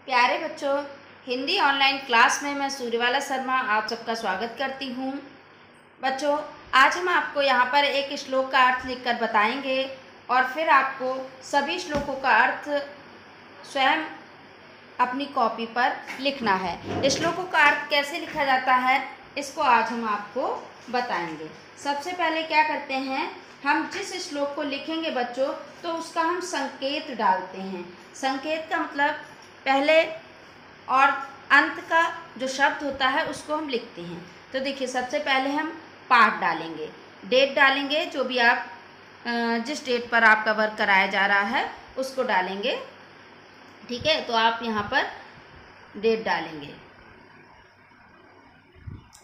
प्यारे बच्चों, Hindi online class में मैं सूर्यवाला शर्मा आप सबका स्वागत करती हूँ। बच्चों, आज हम आपको यहाँ पर एक श्लोक का अर्थ लिखकर बताएंगे और फिर आपको सभी श्लोकों का अर्थ स्वयं अपनी कॉपी पर लिखना है। श्लोकों का अर्थ कैसे लिखा जाता है इसको आज हम आपको बताएंगे। सबसे पहले क्या करते हैं, हम जिस श्लोक को लिखेंगे बच्चों तो उसका हम संकेत डालते हैं। संकेत का मतलब पहले और अंत का जो शब्द होता है उसको हम लिखते हैं। तो देखिए, सबसे पहले हम पाठ डालेंगे, डेट डालेंगे, जो भी आप जिस डेट पर आपका वर्क कराया जा रहा है उसको डालेंगे। ठीक है, तो आप यहाँ पर डेट डालेंगे।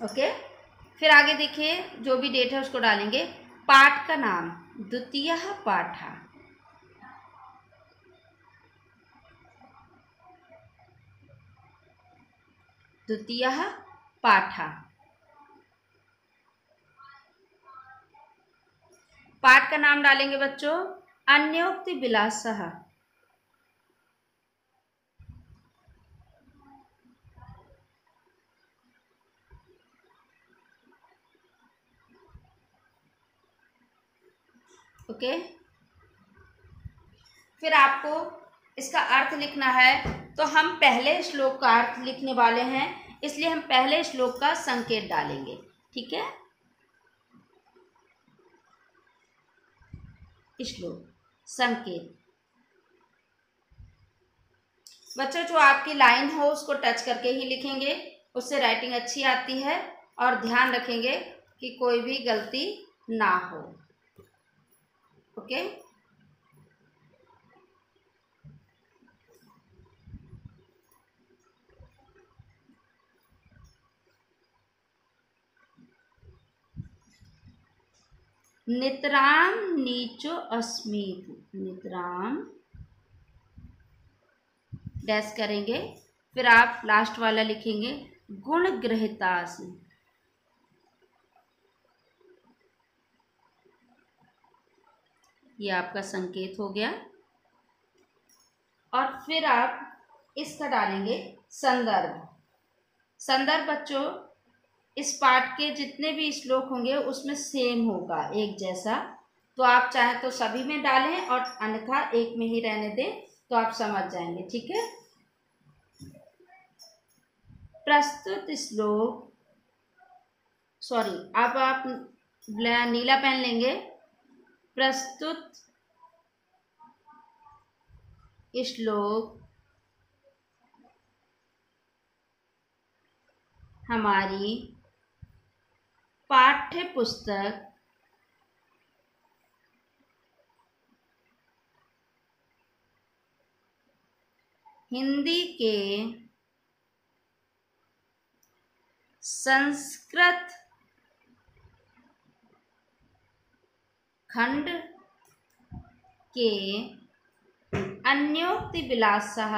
ओके, फिर आगे देखिए, जो भी डेट है उसको डालेंगे। पाठ का नाम द्वितीयः पाठः, द्वितीयः पाठः। पाठ का नाम डालेंगे बच्चों अन्योक्ति विलासः, ओके। फिर आपको इसका अर्थ लिखना है, तो हम पहले श्लोक का अर्थ लिखने वाले हैं, इसलिए हम पहले श्लोक का संकेत डालेंगे। ठीक है, श्लोक संकेत। बच्चों, जो आपकी लाइन हो उसको टच करके ही लिखेंगे, उससे राइटिंग अच्छी आती है और ध्यान रखेंगे कि कोई भी गलती ना हो। ओके, नितराम नीचो अस्मीति, नितराम डैश करेंगे, फिर आप लास्ट वाला लिखेंगे गुण ग्रहितासि। ये आपका संकेत हो गया। और फिर आप इसका डालेंगे संदर्भ। संदर्भ बच्चों इस पाठ के जितने भी श्लोक होंगे उसमें सेम होगा, एक जैसा। तो आप चाहे तो सभी में डालें और अन्यथा एक में ही रहने दें, तो आप समझ जाएंगे। ठीक है, प्रस्तुत श्लोक, सॉरी, अब आप नीला पेन लेंगे। प्रस्तुत श्लोक हमारी पाठ्य पुस्तक हिंदी के संस्कृत खंड के अन्योक्ति विलासः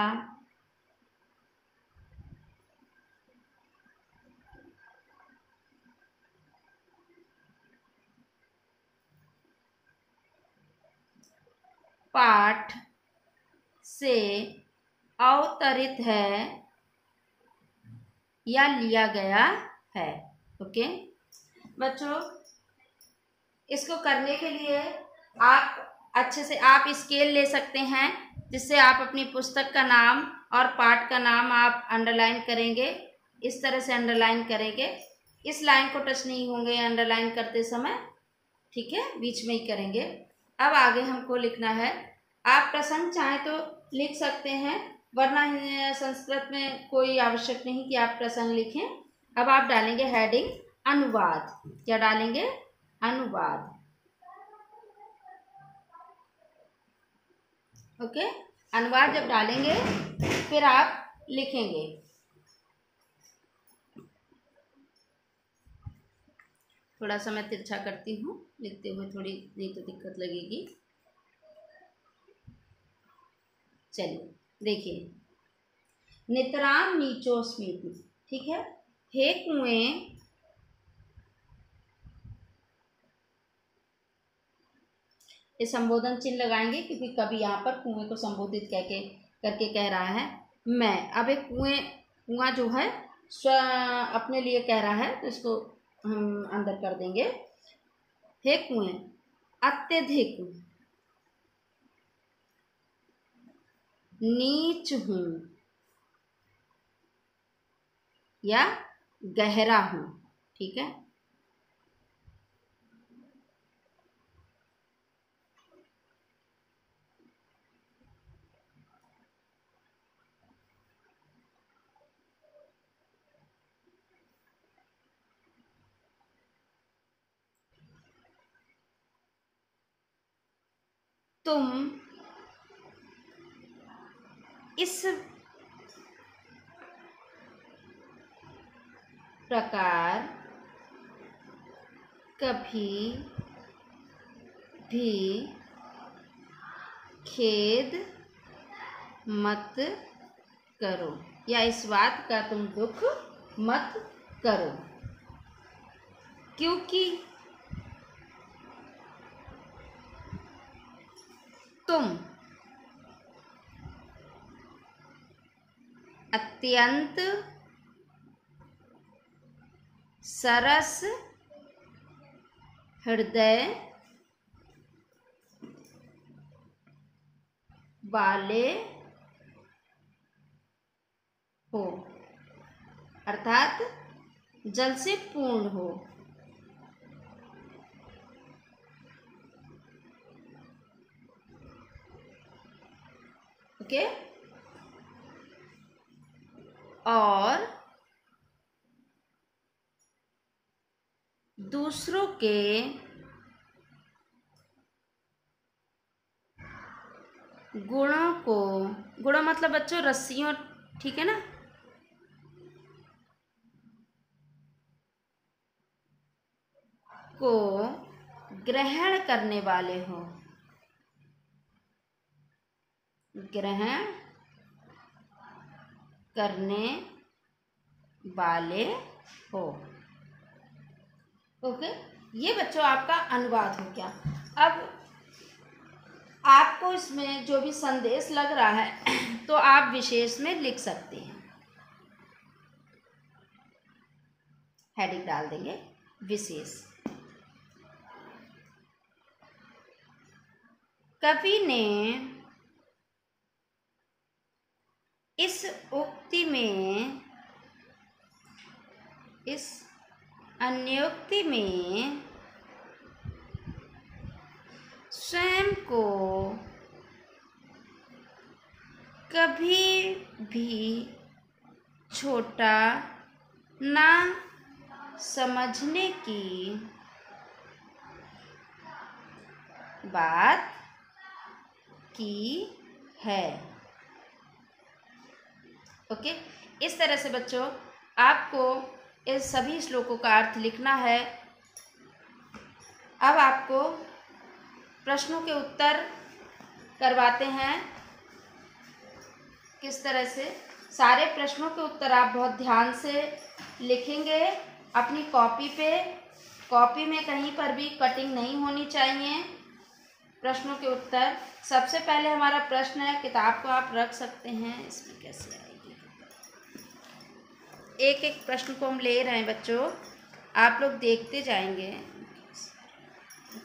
पाठ से अवतरित है या लिया गया है। ओके बच्चों, इसको करने के लिए आप अच्छे से आप स्केल ले सकते हैं, जिससे आप अपनी पुस्तक का नाम और पाठ का नाम आप अंडरलाइन करेंगे। इस तरह से अंडरलाइन करेंगे, इस लाइन को टच नहीं होंगे अंडरलाइन करते समय। ठीक है, बीच में ही करेंगे। अब आगे हमको लिखना है, आप प्रसंग चाहें तो लिख सकते हैं, वरना संस्कृत में कोई आवश्यक नहीं कि आप प्रसंग लिखें। अब आप डालेंगे हेडिंग अनुवाद। क्या डालेंगे? अनुवाद। ओके, अनुवाद जब डालेंगे फिर आप लिखेंगे। थोड़ा सा मैं तिरछा करती हूँ लिखते हुए, थोड़ी नहीं तो दिक्कत लगेगी। चलिए देखिए, नितराम नीचो स्मृति। ठीक है, हे कुएं ये संबोधन चिन्ह लगाएंगे, क्योंकि कभी यहाँ पर कुएं को संबोधित करके कह रहा है। मैं। अब एक कुआं जो है अपने लिए कह रहा है, तो इसको हम अंदर कर देंगे। हे कुएं, अत्यधिक नीच हूं या गहरा हूं। ठीक है। तुम इस प्रकार कभी भी खेद मत करो या इस बात का तुम दुख मत करो, क्योंकि तुम अत्यंत सरस हृदय वाले हो, अर्थात जल से पूर्ण हो। ओके। और दूसरों के गुणों मतलब बच्चों रस्सियों, ठीक है ना, को ग्रहण करने वाले हो, ग्रहण करने वाले हो। ओके। ये बच्चों आपका अनुवाद हो गया। अब आपको इसमें जो भी संदेश लग रहा है तो आप विशेष में लिख सकते हैं। हेडिंग डाल देंगे विशेष। कवि ने इस उक्ति में, इस अन्योक्ति में स्वयं को कभी भी छोटा ना समझने की बात की है। ओके। इस तरह से बच्चों आपको इस सभी श्लोकों का अर्थ लिखना है। अब आपको प्रश्नों के उत्तर करवाते हैं। किस तरह से सारे प्रश्नों के उत्तर आप बहुत ध्यान से लिखेंगे अपनी कॉपी पे। कॉपी में कहीं पर भी कटिंग नहीं होनी चाहिए। प्रश्नों के उत्तर, सबसे पहले हमारा प्रश्न है, किताब को आप रख सकते हैं। इसमें कैसे आएगी, एक एक प्रश्न को हम ले रहे हैं बच्चों, आप लोग देखते जाएंगे।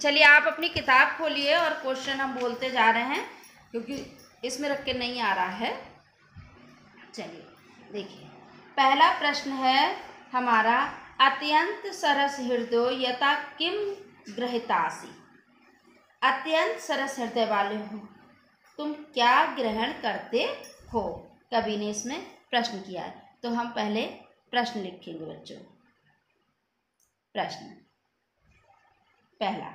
चलिए आप अपनी किताब खोलिए और क्वेश्चन हम बोलते जा रहे हैं क्योंकि इसमें रख के नहीं आ रहा है। चलिए देखिए, पहला प्रश्न है हमारा, अत्यंत सरस हृदय यथा किम गृहीतासि। अत्यंत सरस हृदय वाले हो, तुम क्या ग्रहण करते हो। कवि ने इसमें प्रश्न किया है, तो हम पहले प्रश्न लिखेंगे बच्चों। प्रश्न पहला,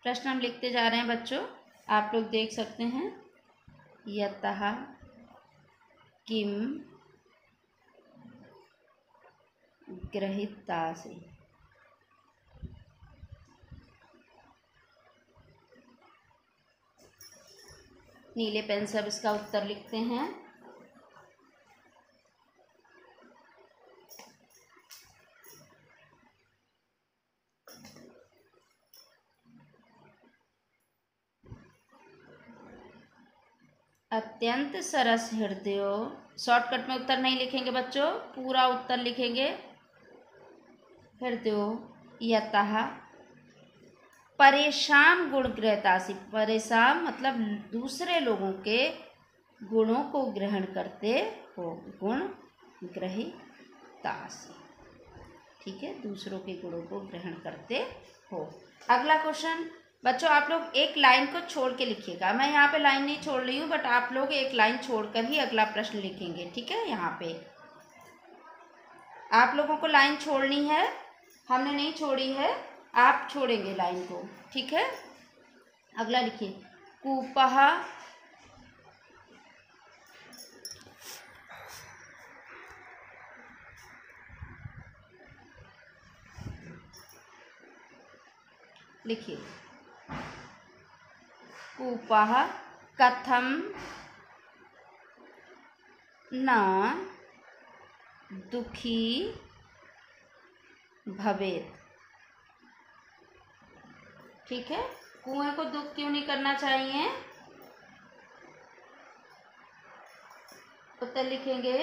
प्रश्न हम लिखते जा रहे हैं बच्चों, आप लोग देख सकते हैं। यतः किम गृहीतासि। नीले पेन से अब इसका उत्तर लिखते हैं। अत्यंत सरस हृदयो। शॉर्टकट में उत्तर नहीं लिखेंगे बच्चों, पूरा उत्तर लिखेंगे। हृदयो यतः परेशान गुण गृहतासी। परेशान मतलब दूसरे लोगों के गुणों को ग्रहण करते हो, गुण ग्रहितासी। ठीक है, दूसरों के गुणों को ग्रहण करते हो। अगला क्वेश्चन बच्चों, आप लोग एक लाइन को छोड़ के लिखिएगा। मैं यहाँ पे लाइन नहीं छोड़ रही हूँ, बट आप लोग एक लाइन छोड़कर ही अगला प्रश्न लिखेंगे। ठीक है, यहाँ पे आप लोगों को लाइन छोड़नी है, हमने नहीं छोड़ी है, आप छोड़ेंगे लाइन को। ठीक है, अगला लिखिए। कूपः लिखिए। कूपः कथम न दुखी भवेत्। ठीक है, कुएं को दुख क्यों नहीं करना चाहिए? उत्तर लिखेंगे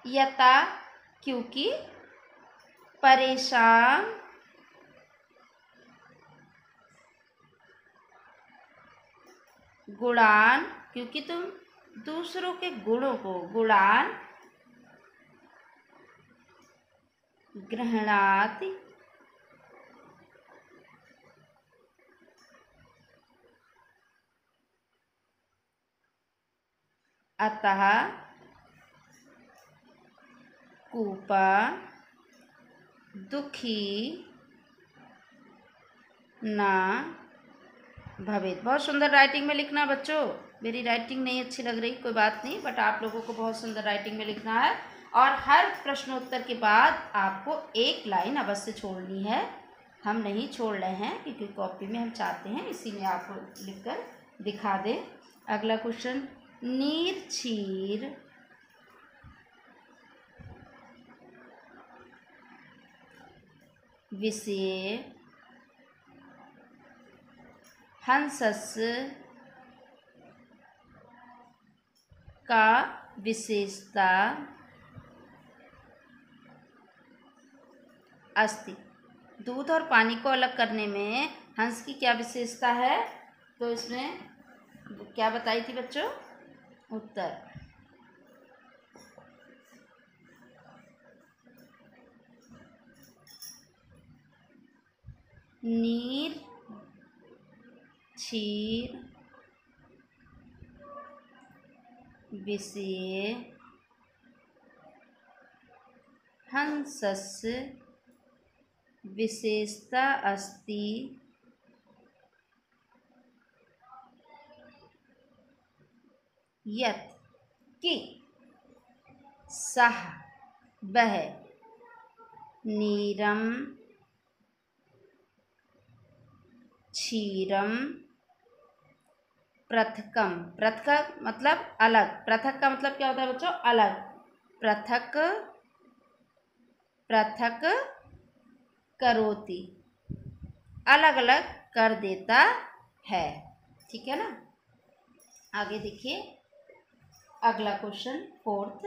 यथा, क्योंकि परेशान गुणान, क्योंकि तुम दूसरों के गुणों को गुणान ग्रहणाति अतः कूपा दुखी ना भवेत्। बहुत सुंदर राइटिंग में लिखना बच्चों। मेरी राइटिंग नहीं अच्छी लग रही, कोई बात नहीं, बट आप लोगों को बहुत सुंदर राइटिंग में लिखना है। और हर प्रश्नोत्तर के बाद आपको एक लाइन अवश्य छोड़नी है। हम नहीं छोड़ रहे हैं क्योंकि कॉपी में हम चाहते हैं इसी में आप लिखकर दिखा दें। अगला क्वेश्चन, नीर क्षीर विषय हंसस्य का विशेषता अस्ति। दूध और पानी को अलग करने में हंस की क्या विशेषता है? तो इसमें क्या बताई थी बच्चों? उत्तर नीर क्षीर विषये हंसस्य विशेषता अस्ति यत् कि सः वह नीरम क्षीरम पृथकम। पृथक मतलब अलग, पृथक का मतलब क्या होता है बच्चों? अलग। पृथक पृथक करोति, अलग अलग कर देता है। ठीक है ना। आगे देखिए अगला क्वेश्चन, फोर्थ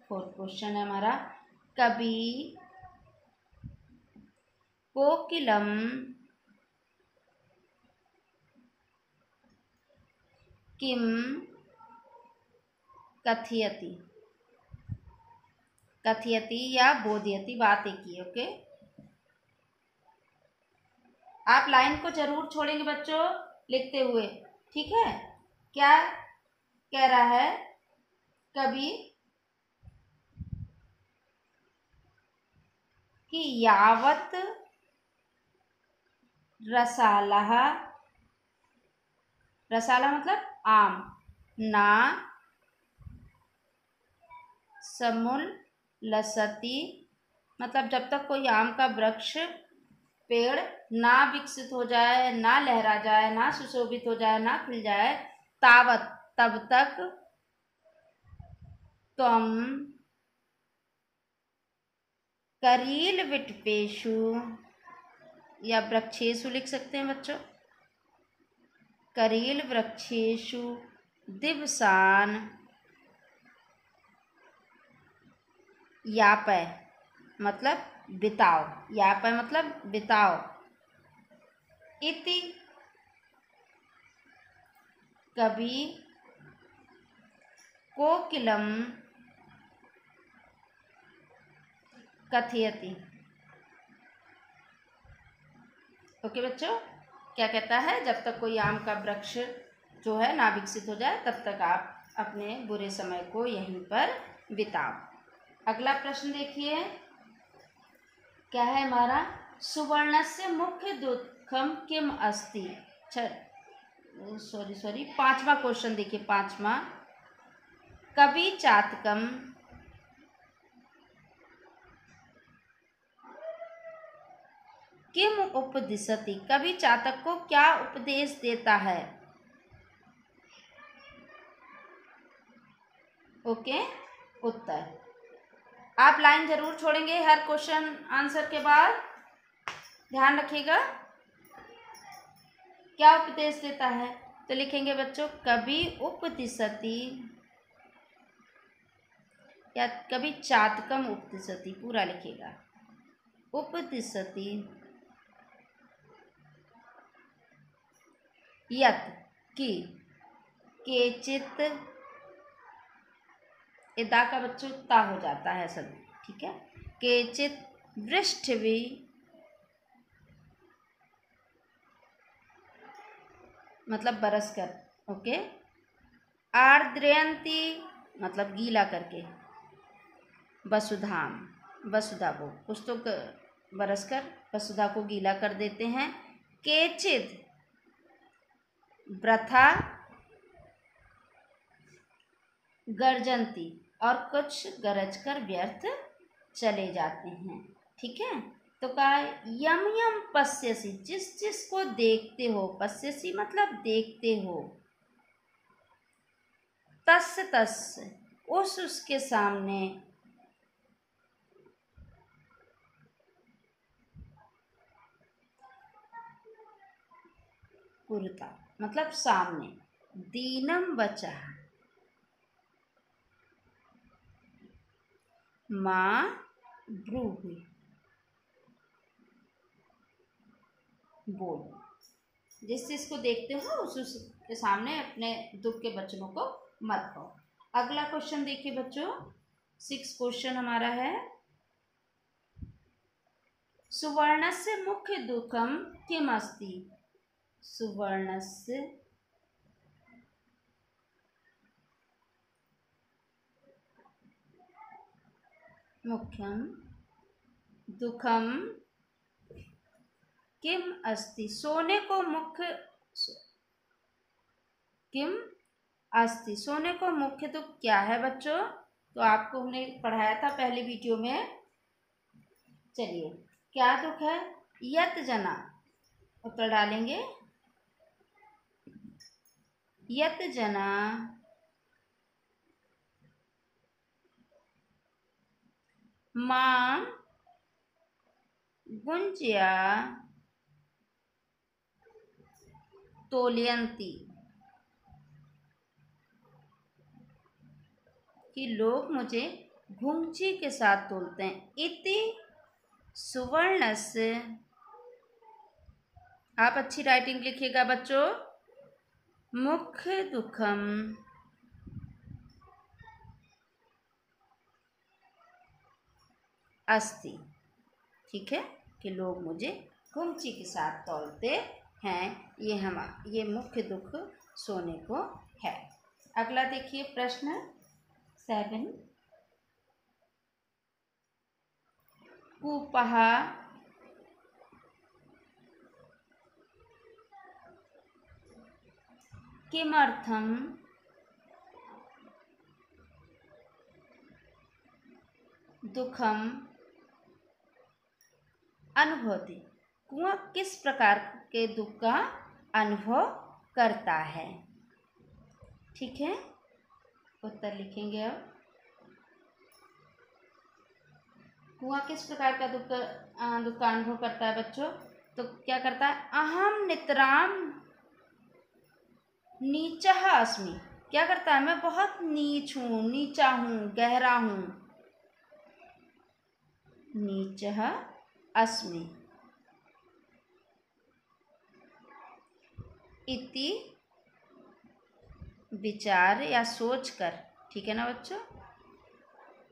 क्वेश्चन है हमारा। कवि कोकिलम किम कथयति। कथयति या बोधयति, बात एक ही। ओके, आप लाइन को जरूर छोड़ेंगे बच्चों लिखते हुए। ठीक है, क्या कह रहा है कवि कि यावत रसालः, रसाला मतलब आम, ना समुल्लसति मतलब जब तक कोई आम का वृक्ष पेड़ ना विकसित हो जाए, ना लहरा जाए, ना सुशोभित हो जाए, ना खिल जाए, तावत तब तक त्वम करील विटपेषु या वृक्षेषु लिख सकते हैं बच्चों। करील वृक्षेषु दिवसान यापय मतलब बिताओ, यापय मतलब बिताओ। इति कवि कोकिलम कथयति। ओके बच्चों, क्या कहता है, जब तक कोई आम का वृक्ष जो है ना विकसित हो जाए तब तक आप अपने बुरे समय को यहीं पर बिताओ। अगला प्रश्न देखिए, क्या है हमारा, सुवर्णस्य मुख्य दुःखम किम अस्ति। सॉरी 5वां क्वेश्चन देखिए, 5वां, कवि चातकम किम उपदिशति। कवि चातक को क्या उपदेश देता है। ओके, उत्तर आप लाइन जरूर छोड़ेंगे हर क्वेश्चन आंसर के बाद, ध्यान रखिएगा। क्या उपदेश देता है, तो लिखेंगे बच्चों कवि उपदिशति या कवि चातकम उपदिशति, पूरा लिखिएगा, उपदिशति यत् कि केचित, इदा का बच्चों ता हो जाता है सब, ठीक है, केचित वृष्टिवि मतलब बरस कर, ओके, आर्द्रयन्ति मतलब गीला करके, वसुधाम वसुधा को कुछ तो बरस कर वसुधा को गीला कर देते हैं, केचित वृथा गर्जन्ति और कुछ गरज कर व्यर्थ चले जाते हैं, ठीक है। तो कहा यम यम पश्यसि, जिस जिस को देखते हो, पश्यसि मतलब देखते हो, तस् तस् उसके सामने, पुरता मतलब सामने, दीनम बचा माँ ब्रूहि बोलो, जिस चीज को देखते हो उसके सामने अपने दुख के वचनों को मत कहो। अगला क्वेश्चन देखिए बच्चों, 6 क्वेश्चन हमारा है, सुवर्णस्य मुख्य दुःखम किम अस्ति। सुवर्णस्य मुख्यम दुःखम किम अस्ति। सोने को मुख्य किम अस्ति, सोने को मुख्य दुख क्या है बच्चों, तो आपको हमने पढ़ाया था पहले वीडियो में। चलिए, क्या दुख है, यत जना, उत्तर डालेंगे यत जना मां गुंज्या तोलयंती, कि लोग मुझे घुंची के साथ तोलते हैं। इति सुवर्णस्य, आप अच्छी राइटिंग लिखिएगा बच्चों, मुख्य दुखम अस्ति, ठीक है, कि लोग मुझे घुंची के साथ तौलते हैं, ये मुख्य दुख सोने को है। अगला देखिए प्रश्न 7, कूपः किमर्थम दुखम अनुभवति। कुआं किस प्रकार के दुख का अनुभव करता है, ठीक है, उत्तर लिखेंगे। अब कुआं किस प्रकार का दुख का अनुभव करता है बच्चों, तो क्या करता है, अहम नितराम नीचः अस्मि, क्या करता है, मैं बहुत नीच हूँ, नीचा हूँ, गहरा हूँ। नीचः अस्मि। इति विचार या सोच कर, ठीक है ना बच्चों।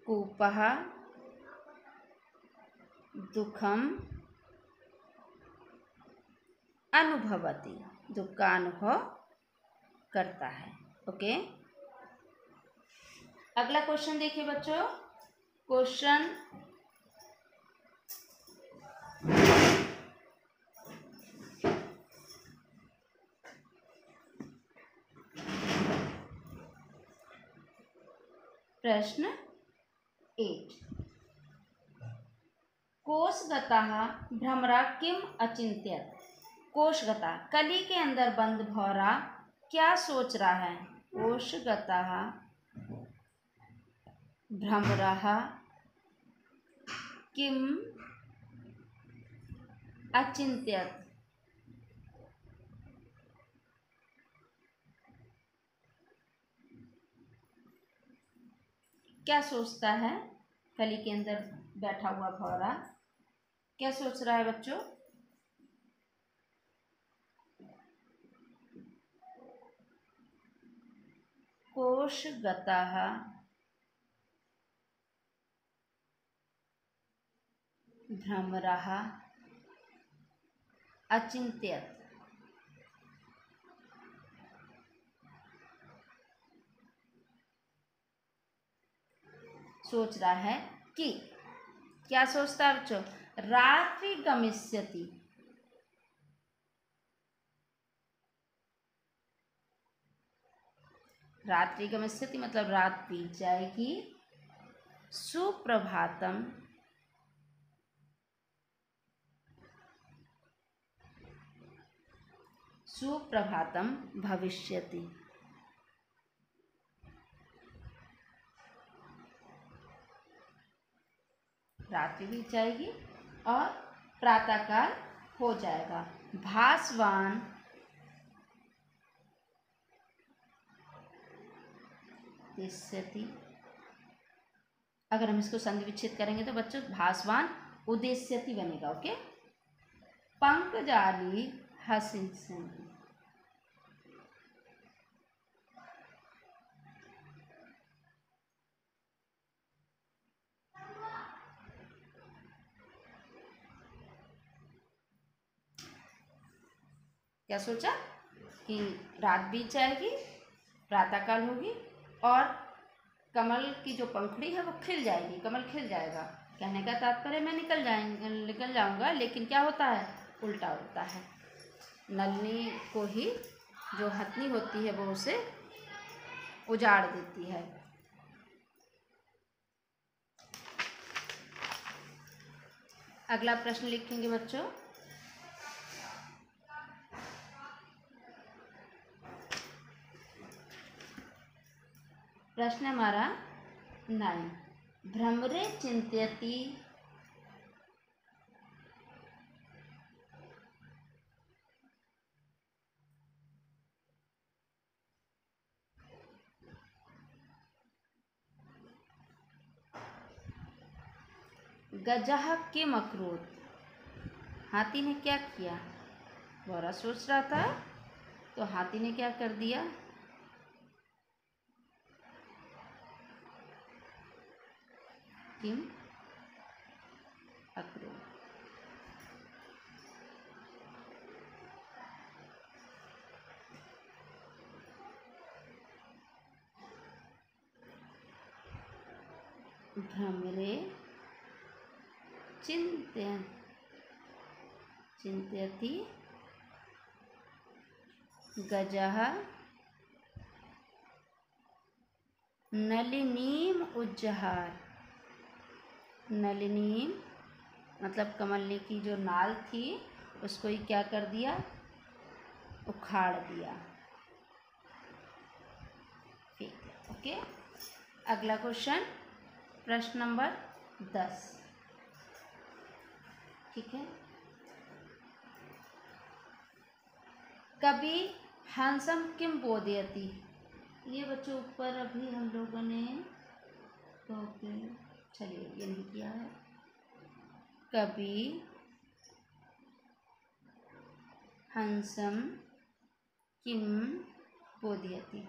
कूपः दुखम अनुभवति, दुख का अनुभव करता है। ओके, अगला क्वेश्चन देखिए बच्चों। क्वेश्चन प्रश्न 8, कोशगतः भ्रमरा किम अचिंत्यत। कोशगतः कली के अंदर बंद भौरा क्या सोच रहा है। कोशगतः भ्रमरः किम अचिंत्यत, क्या सोचता है। कली के अंदर बैठा हुआ भौरा क्या सोच रहा है बच्चों। कोशगतः भ्रमरः अचिंत्यत, सोच रहा है कि, क्या सोचता है बच्चों, रात्रि गमिष्यति। रात्रि गमिष्यति मतलब रात बीत जाएगी। सुप्रभातम सुप्रभातम भविष्यति, रात्रि बीत जाएगी और प्रातःकाल हो जाएगा। भासवान उद्देश्यति, अगर हम इसको संधि विच्छेद करेंगे तो बच्चों भासवान उद्देश्यति बनेगा। ओके, पंकजाली हसिंसन्ति, क्या सोचा कि रात बीत जाएगी, प्रातःकाल होगी और कमल की जो पंखुड़ी है वो खिल जाएगी, कमल खिल जाएगा। कहने का तात्पर्य मैं निकल जाऊंगा, लेकिन क्या होता है, उल्टा होता है। नलनी को ही जो हथनी होती है वो उसे उजाड़ देती है। अगला प्रश्न लिखेंगे बच्चों। प्रश्न हमारा 9, भ्रमरे चिंत्यति गजः किम अकरोत्, हाथी ने क्या किया। भौरा सोच रहा था तो हाथी ने क्या कर दिया। किम अकरोत्, भ्रमरे चिंत्यति गजः नलिनीम उज्जहार। नलिनीम मतलब कमलनी की जो नाल थी उसको ही क्या कर दिया, उखाड़ दिया। ठीक, ओके। अगला क्वेश्चन प्रश्न नंबर 10, ठीक है। कभी हंसम किम बोधयति। ये बच्चों ऊपर अभी हम लोगों ने तो चलिए ये नहीं किया है। कभी हंसम किम बोधयति,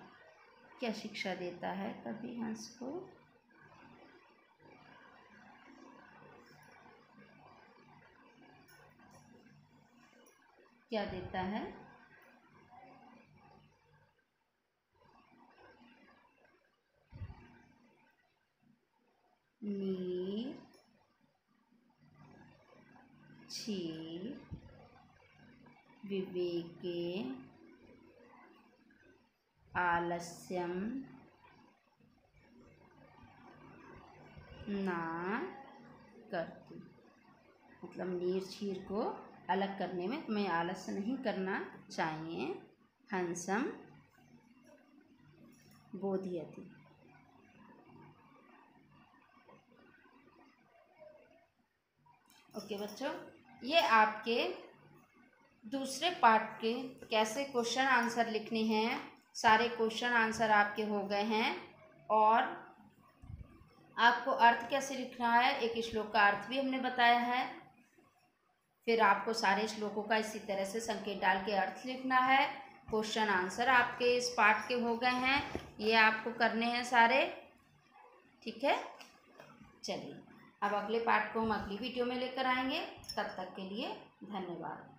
क्या शिक्षा देता है कभी हंस को? क्या देता है? नीर क्षीर विवेके आलस्यम ना करती। मतलब नीर क्षीर को अलग करने में तुम्हें आलस्य नहीं करना चाहिए। हंसम बोधयति। ओके बच्चों, ये आपके दूसरे पार्ट के कैसे क्वेश्चन आंसर लिखने हैं, सारे क्वेश्चन आंसर आपके हो गए हैं। और आपको अर्थ कैसे लिखना है, एक श्लोक का अर्थ भी हमने बताया है। फिर आपको सारे श्लोकों का इसी तरह से संकेत डाल के अर्थ लिखना है। क्वेश्चन आंसर आपके इस पार्ट के हो गए हैं, ये आपको करने हैं सारे। ठीक है, चलिए अब अगले पार्ट को हम अगली वीडियो में लेकर आएंगे। तब तक के लिए धन्यवाद।